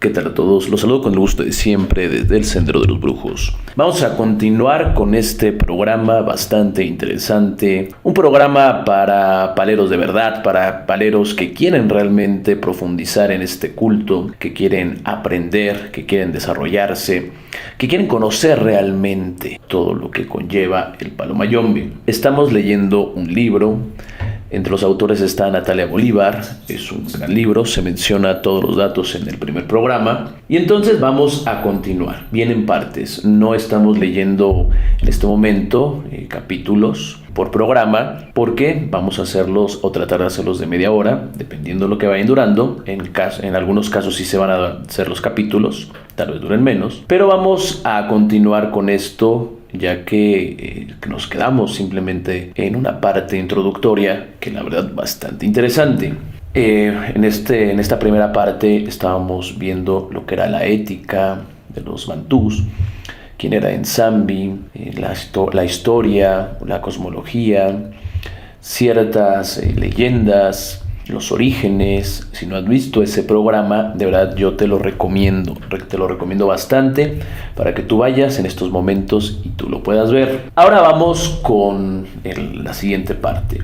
¿Qué tal a todos? Los saludo con el gusto de siempre desde el Sendero de los Brujos. Vamos a continuar con este programa bastante interesante. Un programa para paleros de verdad, para paleros que quieren realmente profundizar en este culto, que quieren aprender, que quieren desarrollarse, que quieren conocer realmente todo lo que conlleva el palo mayombe. Estamos leyendo un libro. Entre los autores está Natalia Bolívar, es un gran libro, se menciona todos los datos en el primer programa. Y entonces vamos a continuar, bien en partes. No estamos leyendo en este momento capítulos por programa, porque vamos a hacerlos o tratar de hacerlos de media hora, dependiendo de lo que vayan durando. En algunos casos sí se van a hacer los capítulos, tal vez duren menos. Pero vamos a continuar con esto, ya que nos quedamos simplemente en una parte introductoria que la verdad bastante interesante. En esta primera parte estábamos viendo lo que era la ética de los bantús, quién era Nsambi, la historia, la cosmología, ciertas leyendas, los orígenes. Si no has visto ese programa, de verdad yo te lo recomiendo bastante para que tú vayas en estos momentos y tú lo puedas ver. Ahora vamos con la siguiente parte.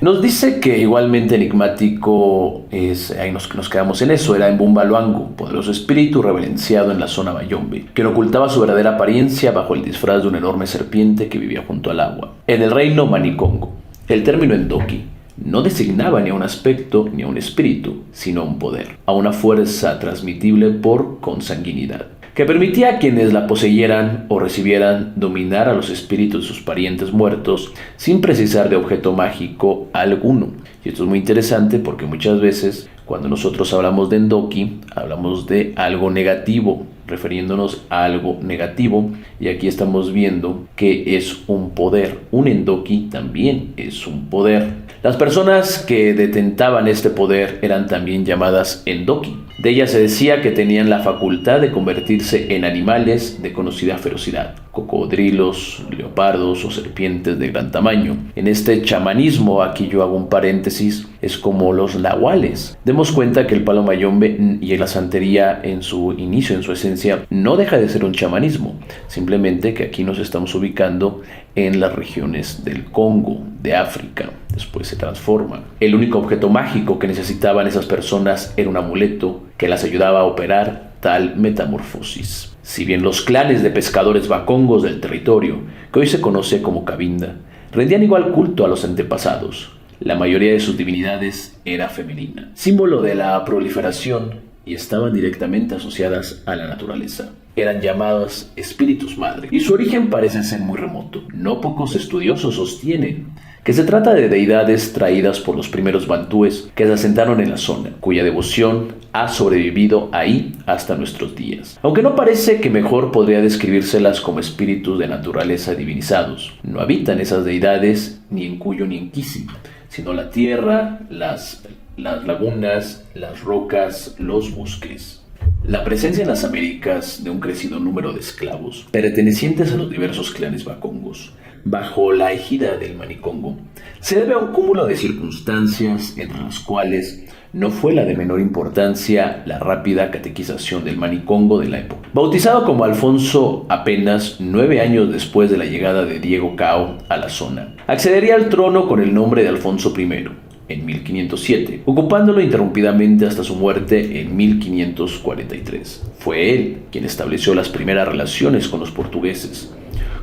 Nos dice que igualmente enigmático ahí nos quedamos en eso, era Mbumba Luango, poderoso espíritu reverenciado en la zona Mayombe, que ocultaba su verdadera apariencia bajo el disfraz de una enorme serpiente que vivía junto al agua. En el reino Manicongo, el término Endoki no designaba ni a un aspecto ni a un espíritu, sino a un poder, a una fuerza transmitible por consanguinidad, que permitía a quienes la poseyeran o recibieran dominar a los espíritus de sus parientes muertos sin precisar de objeto mágico alguno. Y esto es muy interesante porque muchas veces cuando nosotros hablamos de Endoki, hablamos de algo negativo, refiriéndonos a algo negativo, y aquí estamos viendo que es un poder. Un Endoki también es un poder. Las personas que detentaban este poder eran también llamadas Endoki. De ellas se decía que tenían la facultad de convertirse en animales de conocida ferocidad, cocodrilos, leopardos o serpientes de gran tamaño. En este chamanismo, aquí yo hago un paréntesis, es como los nahuales. Demos cuenta que el palo mayombe y la santería en su inicio, en su esencia, no deja de ser un chamanismo, simplemente que aquí nos estamos ubicando en las regiones del Congo, de África. Después se transforma. El único objeto mágico que necesitaban esas personas era un amuleto que las ayudaba a operar tal metamorfosis. Si bien los clanes de pescadores bacongos del territorio, que hoy se conoce como Cabinda, rendían igual culto a los antepasados, la mayoría de sus divinidades era femenina, símbolo de la proliferación, y estaban directamente asociadas a la naturaleza. Eran llamadas espíritus madre, y su origen parece ser muy remoto. No pocos estudiosos sostienen que se trata de deidades traídas por los primeros bantúes que se asentaron en la zona, cuya devoción ha sobrevivido ahí hasta nuestros días. Aunque no parece que mejor podría describírselas como espíritus de naturaleza divinizados. No habitan esas deidades ni en Cuyo ni en Kisi, sino la tierra, las lagunas, las rocas, los bosques. La presencia en las Américas de un crecido número de esclavos pertenecientes a los diversos clanes bacongos, bajo la égida del Manicongo, se debe a un cúmulo de circunstancias entre las cuales no fue la de menor importancia la rápida catequización del Manicongo de la época. Bautizado como Alfonso apenas 9 años después de la llegada de Diego Cao a la zona, accedería al trono con el nombre de Alfonso I, en 1507, ocupándolo interrumpidamente hasta su muerte en 1543. Fue él quien estableció las primeras relaciones con los portugueses,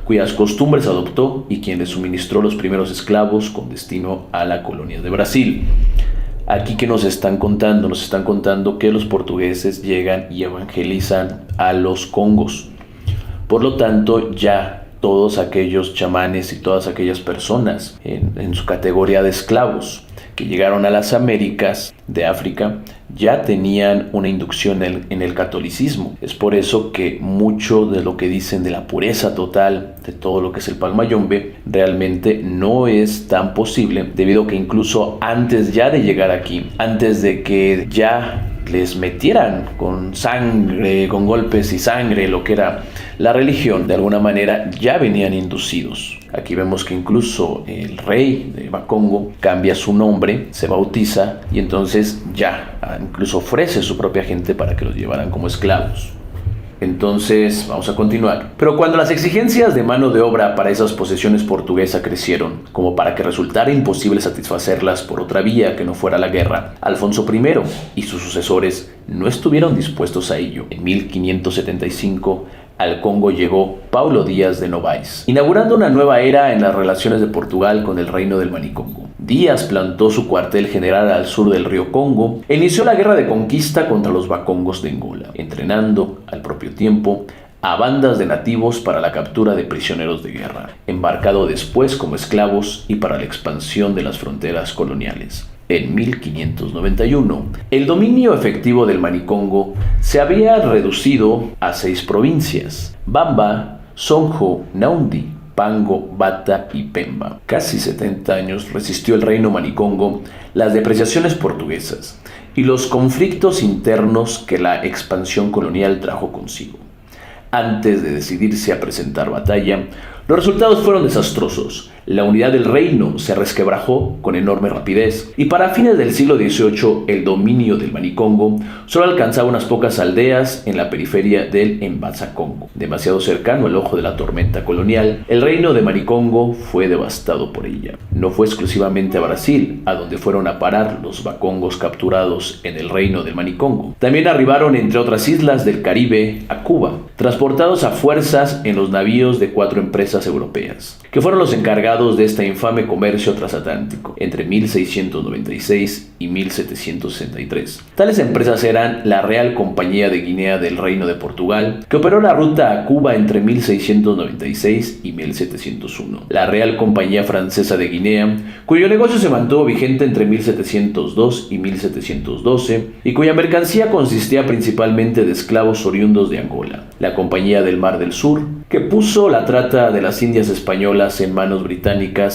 cuyas costumbres adoptó y quien le suministró los primeros esclavos con destino a la colonia de Brasil. Aquí que nos están contando que los portugueses llegan y evangelizan a los congos. Por lo tanto, ya todos aquellos chamanes y todas aquellas personas en su categoría de esclavos que llegaron a las Américas de África ya tenían una inducción en el catolicismo. Es por eso que mucho de lo que dicen de la pureza total de todo lo que es el palo mayombe realmente no es tan posible, debido a que incluso antes ya de llegar aquí, antes de que ya les metieran con sangre, con golpes y sangre, lo que era la religión, de alguna manera ya venían inducidos. Aquí vemos que incluso el rey de Bakongo cambia su nombre, se bautiza y entonces ya incluso ofrece su propia gente para que los llevaran como esclavos. Entonces, vamos a continuar. Pero cuando las exigencias de mano de obra para esas posesiones portuguesas crecieron, como para que resultara imposible satisfacerlas por otra vía que no fuera la guerra, Alfonso I y sus sucesores no estuvieron dispuestos a ello. En 1575, al Congo llegó Paulo Díaz de Novaes, inaugurando una nueva era en las relaciones de Portugal con el reino del Manicongo. Díaz plantó su cuartel general al sur del río Congo e inició la guerra de conquista contra los Bakongos de Angola, entrenando al propio tiempo a bandas de nativos para la captura de prisioneros de guerra, embarcado después como esclavos y para la expansión de las fronteras coloniales. En 1591, el dominio efectivo del Manicongo se había reducido a 6 provincias: Bamba, Sonjo, Naundi, Pango, Bata y Pemba. Casi 70 años resistió el reino Manicongo las depreciaciones portuguesas y los conflictos internos que la expansión colonial trajo consigo. Antes de decidirse a presentar batalla, los resultados fueron desastrosos. La unidad del reino se resquebrajó con enorme rapidez y para fines del siglo XVIII el dominio del Manicongo solo alcanzaba unas pocas aldeas en la periferia del Mbanza-Congo. Demasiado cercano al ojo de la tormenta colonial, el reino de Manicongo fue devastado por ella. No fue exclusivamente a Brasil a donde fueron a parar los bakongos capturados en el reino del Manicongo. También arribaron, entre otras islas del Caribe, a Cuba, transportados a fuerzas en los navíos de 4 empresas europeas, que fueron los encargados de este infame comercio transatlántico entre 1696 y 1763. Tales empresas eran la Real Compañía de Guinea del Reino de Portugal, que operó la ruta a Cuba entre 1696 y 1701, la Real Compañía Francesa de Guinea, cuyo negocio se mantuvo vigente entre 1702 y 1712 y cuya mercancía consistía principalmente de esclavos oriundos de Angola, la Compañía del Mar del Sur, que puso la trata de las Indias españolas en manos británicas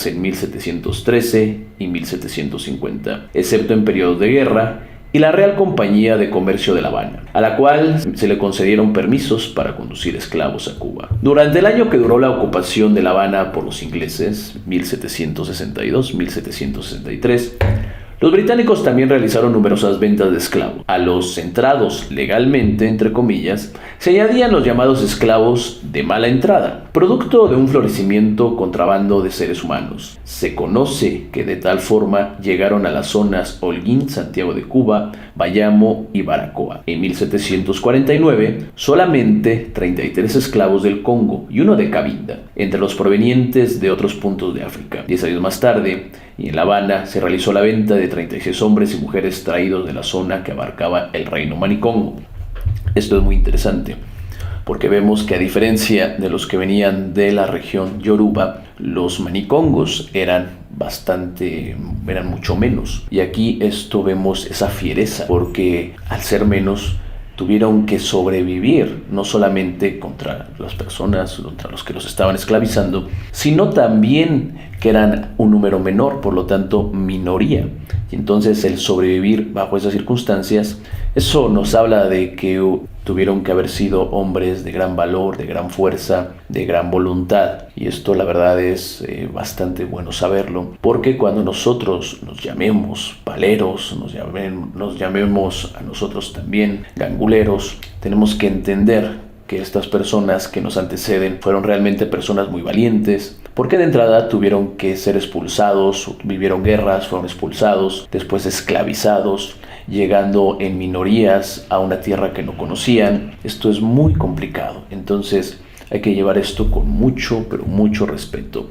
en 1713 y 1750, excepto en periodos de guerra, y la Real Compañía de Comercio de La Habana, a la cual se le concedieron permisos para conducir esclavos a Cuba. Durante el año que duró la ocupación de La Habana por los ingleses, 1762-1763, los británicos también realizaron numerosas ventas de esclavos. A los entrados legalmente, entre comillas, se añadían los llamados esclavos de mala entrada, producto de un florecimiento contrabando de seres humanos. Se conoce que de tal forma llegaron a las zonas Holguín, Santiago de Cuba, Bayamo y Baracoa. En 1749, solamente 33 esclavos del Congo y uno de Cabinda, entre los provenientes de otros puntos de África. 10 años más tarde, y en La Habana se realizó la venta de 36 hombres y mujeres traídos de la zona que abarcaba el reino Manicongo. Esto es muy interesante, porque vemos que a diferencia de los que venían de la región Yoruba, los manicongos eran mucho menos. Y aquí vemos esa fiereza, porque al ser menos, tuvieron que sobrevivir no solamente contra las personas, contra los que los estaban esclavizando, sino también que eran un número menor, por lo tanto minoría. Y entonces el sobrevivir bajo esas circunstancias, eso nos habla de que tuvieron que haber sido hombres de gran valor, de gran fuerza, de gran voluntad. Y esto la verdad es bastante bueno saberlo, porque cuando nosotros nos llamemos paleros, nos llamemos a nosotros también ganguleros, tenemos que entender que estas personas que nos anteceden fueron realmente personas muy valientes, porque de entrada tuvieron que ser expulsados, vivieron guerras, fueron expulsados, después esclavizados, llegando en minorías a una tierra que no conocían. Esto es muy complicado, entonces hay que llevar esto con mucho, pero mucho respeto.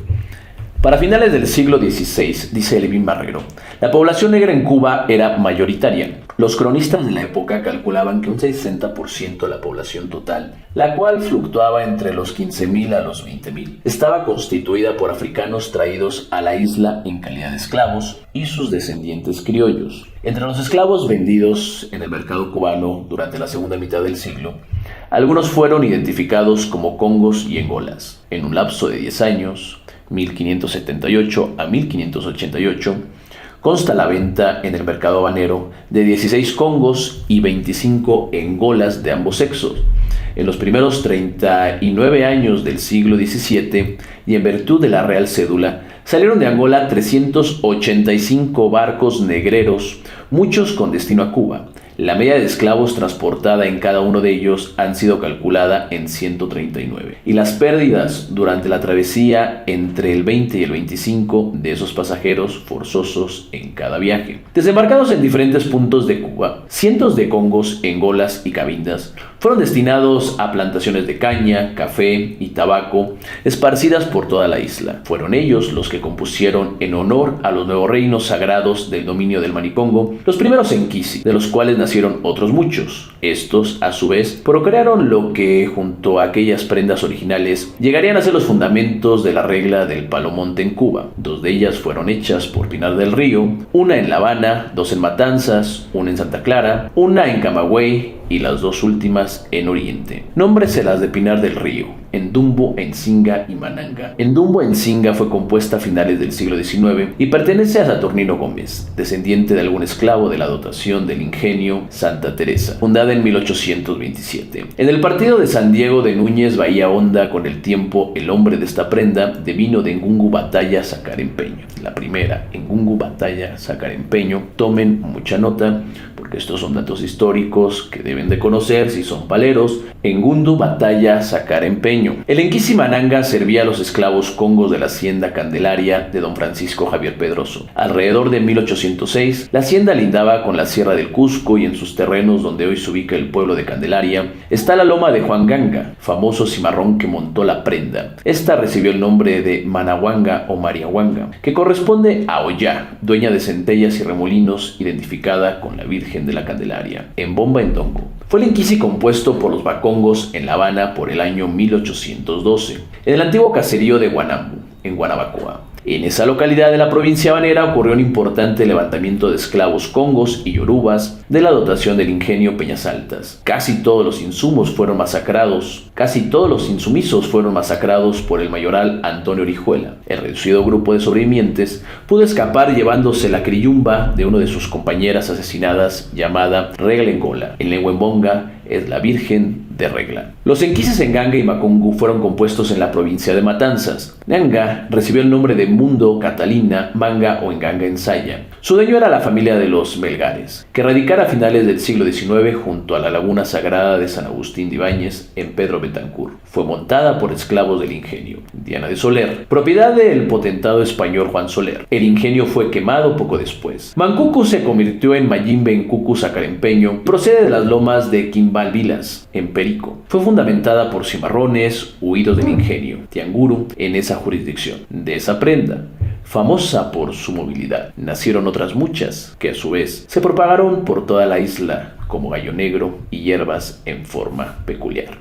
Para finales del siglo XVI, dice Levin Marrero, la población negra en Cuba era mayoritaria. Los cronistas de la época calculaban que un 60% de la población total, la cual fluctuaba entre los 15.000 a los 20.000, estaba constituida por africanos traídos a la isla en calidad de esclavos y sus descendientes criollos. Entre los esclavos vendidos en el mercado cubano durante la segunda mitad del siglo, algunos fueron identificados como congos y engolas. En un lapso de 10 años, 1578 a 1588, Consta la venta en el mercado habanero de 16 congos y 25 engolas de ambos sexos. En los primeros 39 años del siglo XVII, y en virtud de la Real Cédula, salieron de Angola 385 barcos negreros, muchos con destino a Cuba. La media de esclavos transportada en cada uno de ellos han sido calculada en 139. Y las pérdidas durante la travesía entre el 20 y el 25 de esos pasajeros forzosos en cada viaje. Desembarcados en diferentes puntos de Cuba, cientos de congos, engolas y cabindas fueron destinados a plantaciones de caña, café y tabaco esparcidas por toda la isla. Fueron ellos los que compusieron en honor a los nuevos reinos sagrados del dominio del Manicongo los primeros enquisi, de los cuales nacieron otros muchos. Estos, a su vez, procrearon lo que, junto a aquellas prendas originales, llegarían a ser los fundamentos de la regla del palomonte en Cuba. 2 de ellas fueron hechas por Pinar del Río, una en La Habana, 2 en Matanzas, una en Santa Clara, una en Camagüey y las 2 últimas en Oriente. Nómbreselas de Pinar del Río: Endumbo, Encinga y Mananga. Endumbo Encinga fue compuesta a finales del siglo XIX y pertenece a Saturnino Gómez, descendiente de algún esclavo de la dotación del ingenio Santa Teresa, fundada en 1827. En el partido de San Diego de Núñez, Bahía Honda, con el tiempo el hombre de esta prenda devino de Engungu Batalla sacar empeño. La primera, Engungu Batalla sacar empeño. Tomen mucha nota, porque estos son datos históricos que deben de conocer si son paleros. Engundu Batalla sacar empeño. El Enquisi Mananga servía a los esclavos congos de la hacienda Candelaria de don Francisco Javier Pedroso. Alrededor de 1806, la hacienda lindaba con la Sierra del Cusco, y en sus terrenos, donde hoy se ubica el pueblo de Candelaria, está la loma de Juan Ganga, famoso cimarrón que montó la prenda. Esta recibió el nombre de Manahuanga o Mariahuanga, que corresponde a Ollá, dueña de centellas y remolinos, identificada con la Virgen de la Candelaria, en Bomba Endongo. Fue el Enquisi compuesto por los Bacongos en La Habana por el año 1812, en el antiguo caserío de Guanambu, en Guanabacoa. En esa localidad de la provincia habanera ocurrió un importante levantamiento de esclavos congos y yorubas de la dotación del ingenio Peñas Altas. Casi todos los insumisos fueron masacrados por el mayoral Antonio Orihuela. El reducido grupo de sobrevivientes pudo escapar llevándose la criyumba de una de sus compañeras asesinadas, llamada Regla Engola. En lengua embonga es la Virgen de Regla. Los enquises en Ganga y Macungu fueron compuestos en la provincia de Matanzas. Ganga recibió el nombre de Mundo, Catalina, Manga o Enganga Ensaya. Su dueño era la familia de los Melgares, que radicara a finales del siglo XIX junto a la laguna sagrada de San Agustín de Ibáñez en Pedro Betancur. Fue montada por esclavos del ingenio. Diana de Soler, propiedad del potentado español Juan Soler. El ingenio fue quemado poco después. Mancucu se convirtió en Mayimbe en Cucu Sacarempeño. Procede de las lomas de Quimbalvilas, en Perico. Fue fundamentada por cimarrones huidos del ingenio Tianguru en esa jurisdicción. De esa prenda, famosa por su movilidad, nacieron otras muchas que a su vez se propagaron por toda la isla como gallo negro y hierbas en forma peculiar.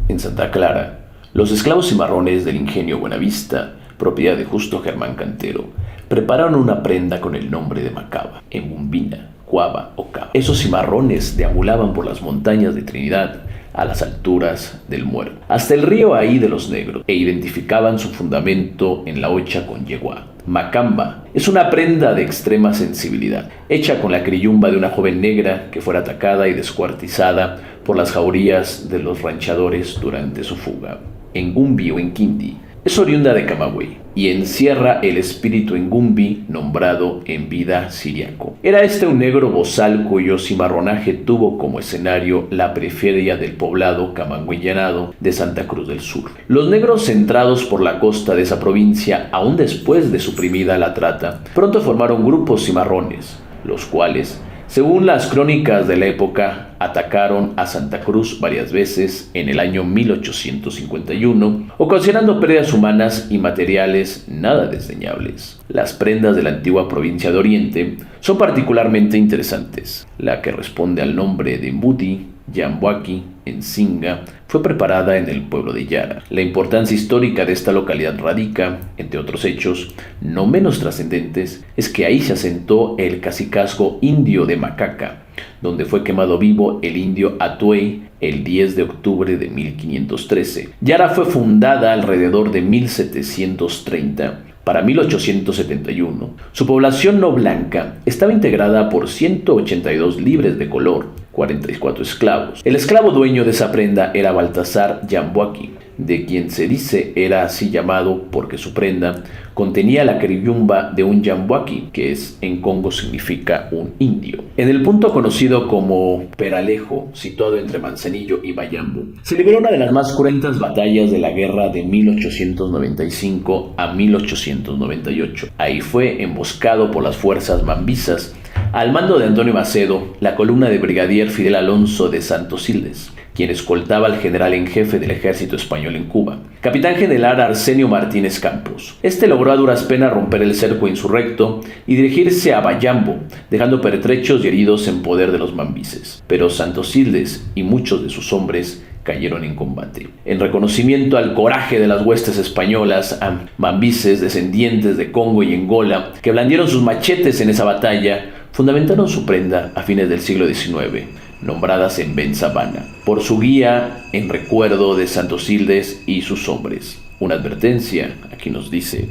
En Santa Clara, los esclavos cimarrones del ingenio Buenavista, propiedad de Justo Germán Cantero, prepararon una prenda con el nombre de Macaba, Emumbina, Cuava o Cava. Esos cimarrones deambulaban por las montañas de Trinidad a las alturas del Muerto, hasta el río Ahí de los Negros, e identificaban su fundamento en la hocha con yegua. Macamba es una prenda de extrema sensibilidad, hecha con la criyumba de una joven negra que fuera atacada y descuartizada por las jaurías de los ranchadores durante su fuga. Engumbi o Enquindi es oriunda de Camagüey y encierra el espíritu Engumbi nombrado en vida siriaco. Era este un negro bozal cuyo cimarronaje tuvo como escenario la periferia del poblado camagüeyanado de Santa Cruz del Sur. Los negros centrados por la costa de esa provincia, aún después de suprimida la trata, pronto formaron grupos cimarrones, los cuales, según las crónicas de la época, atacaron a Santa Cruz varias veces en el año 1851, ocasionando pérdidas humanas y materiales nada desdeñables. Las prendas de la antigua provincia de Oriente son particularmente interesantes. La que responde al nombre de Mbuti, Yambuaki, Encinga, fue preparada en el pueblo de Yara. La importancia histórica de esta localidad radica, entre otros hechos no menos trascendentes, es que ahí se asentó el cacicazgo indio de Macaca, donde fue quemado vivo el indio Atuey el 10 de octubre de 1513. Yara fue fundada alrededor de 1730 Para 1871, su población no blanca estaba integrada por 182 libres de color, 44 esclavos. El esclavo dueño de esa prenda era Baltasar Yambuaki, de quien se dice era así llamado porque su prenda contenía la queriyumba de un Yambuaki, que en Congo significa un indio. En el punto conocido como Peralejo, situado entre Manzanillo y Bayambo, se libró una de las más cruentas batallas de la guerra de 1895 a 1898. Ahí fue emboscado por las fuerzas mambisas, al mando de Antonio Macedo, la columna de brigadier Fidel Alonso de Santosildes, quien escoltaba al general en jefe del ejército español en Cuba, capitán general Arsenio Martínez Campos. Este logró a duras penas romper el cerco insurrecto y dirigirse a Bayambo, dejando pertrechos y heridos en poder de los mambises. Pero Santosildes y muchos de sus hombres cayeron en combate. En reconocimiento al coraje de las huestes españolas, a mambises descendientes de Congo y Angola, que blandieron sus machetes en esa batalla, fundamentaron su prenda a fines del siglo XIX, nombradas en Ben Sabana, por su guía en recuerdo de Santosildes y sus hombres. Una advertencia, aquí nos dice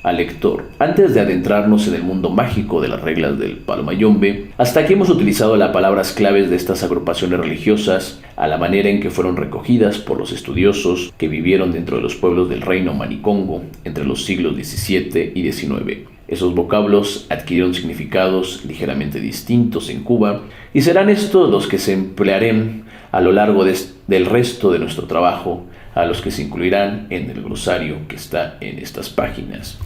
al lector. Antes de adentrarnos en el mundo mágico de las reglas del Palo Mayombe, hasta aquí hemos utilizado las palabras claves de estas agrupaciones religiosas a la manera en que fueron recogidas por los estudiosos que vivieron dentro de los pueblos del reino Manicongo entre los siglos XVII y XIX. Esos vocablos adquirieron significados ligeramente distintos en Cuba y serán estos los que se emplearán a lo largo del resto de nuestro trabajo, a los que se incluirán en el glosario que está en estas páginas.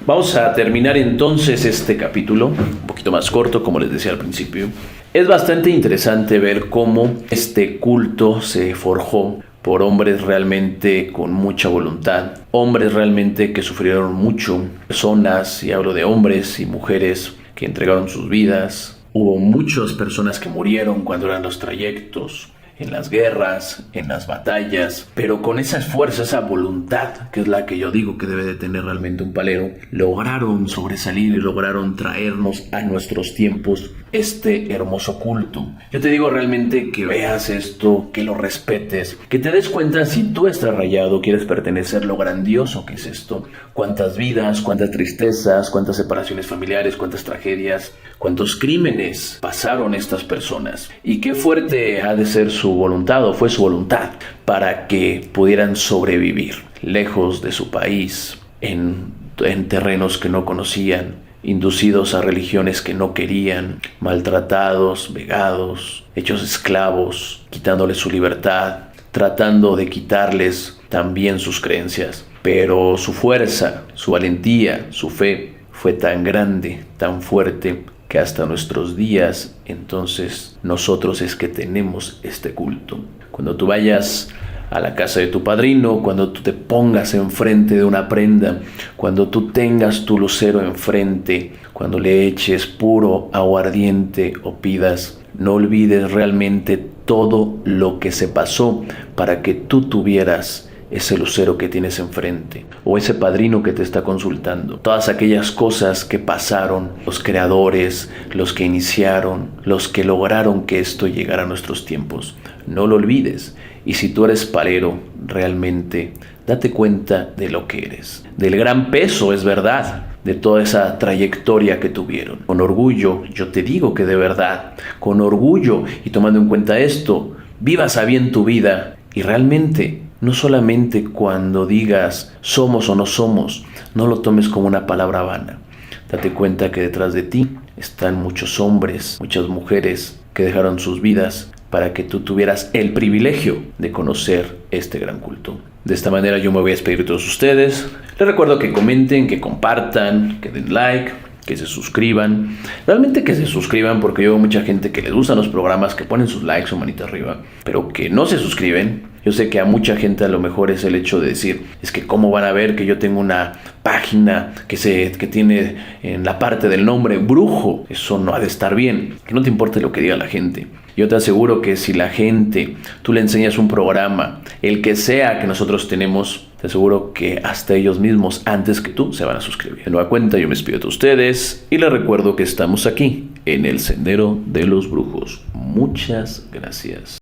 Vamos a terminar entonces este capítulo, un poquito más corto, como les decía al principio. Es bastante interesante ver cómo este culto se forjó por hombres realmente con mucha voluntad, hombres realmente que sufrieron mucho, personas, y hablo de hombres y mujeres que entregaron sus vidas. Hubo muchas personas que murieron cuando eran los trayectos, en las guerras, en las batallas, pero con esa fuerza, esa voluntad, que es la que yo digo que debe de tener realmente un palero, lograron sobresalir y lograron traernos a nuestros tiempos este hermoso culto. Yo te digo realmente que veas esto, que lo respetes, que te des cuenta si tú estás rayado, quieres pertenecer, lo grandioso que es esto, cuántas vidas, cuántas tristezas, cuántas separaciones familiares, cuántas tragedias, cuántos crímenes pasaron estas personas, y qué fuerte ha de ser su voluntad, o fue su voluntad, para que pudieran sobrevivir lejos de su país, en terrenos que no conocían, inducidos a religiones que no querían, maltratados, vegados, hechos esclavos, quitándoles su libertad, tratando de quitarles también sus creencias. Pero su fuerza, su valentía, su fe fue tan grande, tan fuerte, que hasta nuestros días, entonces, nosotros es que tenemos este culto. Cuando tú vayas a la casa de tu padrino, cuando tú te pongas enfrente de una prenda, cuando tú tengas tu lucero enfrente, cuando le eches puro aguardiente o pidas, no olvides realmente todo lo que se pasó para que tú tuvieras ese lucero que tienes enfrente, o ese padrino que te está consultando. Todas aquellas cosas que pasaron, los creadores, los que iniciaron, los que lograron que esto llegara a nuestros tiempos. No lo olvides. Y si tú eres palero, realmente date cuenta de lo que eres, del gran peso, es verdad, de toda esa trayectoria que tuvieron. Con orgullo, yo te digo que de verdad, con orgullo y tomando en cuenta esto, vivas a bien tu vida y realmente, no solamente cuando digas somos o no somos, no lo tomes como una palabra vana. Date cuenta que detrás de ti están muchos hombres, muchas mujeres que dejaron sus vidas para que tú tuvieras el privilegio de conocer este gran culto. De esta manera yo me voy a despedir de todos ustedes. Les recuerdo que comenten, que compartan, que den like, que se suscriban. Realmente que se suscriban, porque yo veo mucha gente que les gustan los programas, que ponen sus likes o manita arriba, pero que no se suscriben. Yo sé que a mucha gente a lo mejor es el hecho de decir, es que cómo van a ver que yo tengo una página que tiene en la parte del nombre brujo. Eso no ha de estar bien. Que no te importe lo que diga la gente. Yo te aseguro que si la gente, tú le enseñas un programa, el que sea que nosotros tenemos, te aseguro que hasta ellos mismos, antes que tú, se van a suscribir. De nueva cuenta, yo me despido de ustedes y les recuerdo que estamos aquí, en el Sendero de los Brujos. Muchas gracias.